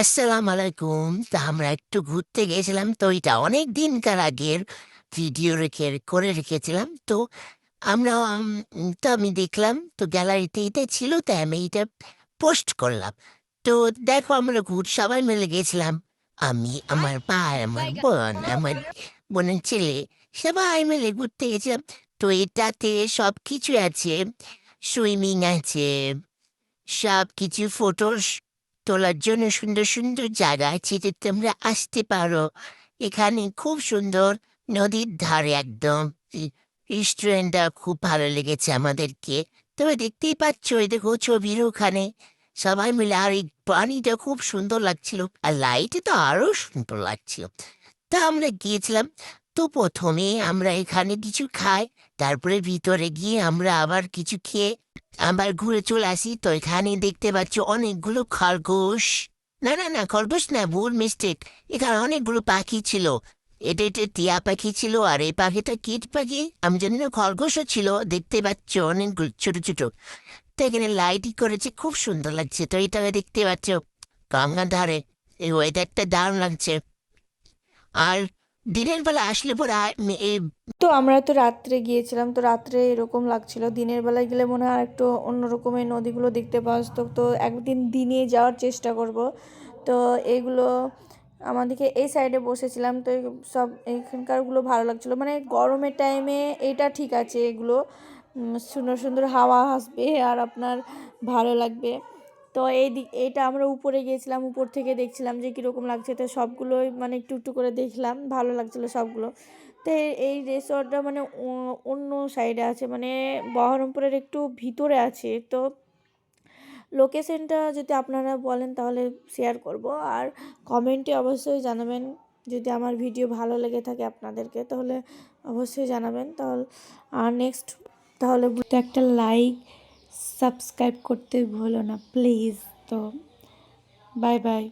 আসসালামু আলাইকুম। তা আমরা একটু ঘুরতে গিয়েছিলাম। তো এটা অনেক দিনকার আগের ভিডিও করে রেখেছিলাম। তো আমরা তো আমি দেখলাম তো গ্যালারিতে এটা ছিল তাই আমি এটা পোস্ট করলাম। তো দেখো আমরা সবাই মিলে গেছিলাম। আমি, আমার ভাই, আমার বোন, আমার বোনের ছেলে সবাই মিলে ঘুরতে গেছিলাম। তো এটাতে সবকিছু আছে। সুইমিং আছে, সবকিছু তোলার জন্য সুন্দর সুন্দর জায়গা আছে যে তোমরা আসতে পারো। এখানে খুব সুন্দর নদীর ধারে একদম। রেস্টুরেন্টটা খুব ভালো লেগেছে আমাদেরকে। তবে দেখতেই পাচ্ছ এই দেখো ছবির ওখানে সবাই মিলে, আর এই পানিটা খুব সুন্দর লাগছিল আর লাইটে তো আরো সুন্দর লাগছিল। তা আমরা গিয়েছিলাম। তো প্রথমে আমরা এখানে কিছু খাই, তারপরে ভিতরে গিয়ে আমরা আবার কিছু খেয়ে আবার ঘুরে চলে আসি। তো এখানে দেখতে পাচ্ছি অনেকগুলো খরগোশ। না না না, খরগোশ না, ভুল মিস্টেক। এখানে অনেকগুলো পাখি ছিল। এটা টিয়া পাখি ছিল, আর এই পাখিটা কিট পাখি আমি জানি না, খরগোশও ছিল। দেখতে পাচ্ছ অনেকগুলো ছোট ছোট। তো এখানে লাইটিং করেছে, খুব সুন্দর লাগছে। তো এটা দেখতে পাচ্ছ গঙ্গার ধারে, এই ওয়েদারটা দারুণ লাগছে। আর দিনের বেলা আসলে পরে এই তো আমরা তো রাত্রে গিয়েছিলাম, তো রাত্রে এরকম লাগছিল। দিনের বেলায় গেলে মনে হয় একটু অন্যরকম এই নদীগুলো দেখতে পাওয়া যেত। তো একদিন দিনে যাওয়ার চেষ্টা করব। তো এইগুলো আমাদেরকে এই সাইডে বসেছিলাম, তো সব এখানকারগুলো ভালো লাগছিলো। মানে গরমের টাইমে এটা ঠিক আছে, এগুলো সুন্দর সুন্দর হাওয়া আসবে আর আপনার ভালো লাগবে। তো এইটা আমরা উপরে গিয়েছিলাম, উপর থেকে দেখছিলাম যে কীরকম লাগছে। তো সবগুলোই মানে একটু একটু করে দেখলাম, ভালো লাগছিলো সবগুলো। তো এই রিসর্টটা মানে অন্য সাইডে আছে, মানে বহরমপুরের একটু ভিতরে আছে। তো লোকেশনটা যদি আপনারা বলেন তাহলে শেয়ার করব, আর কমেন্টে অবশ্যই জানাবেন। যদি আমার ভিডিও ভালো লেগে থাকে আপনাদেরকে তাহলে অবশ্যই জানাবেন। তাহলে আর নেক্সট তাহলে একটা লাইক সাবস্ক্রাইব করতে ভুলো না প্লিজ। তো বাই বাই।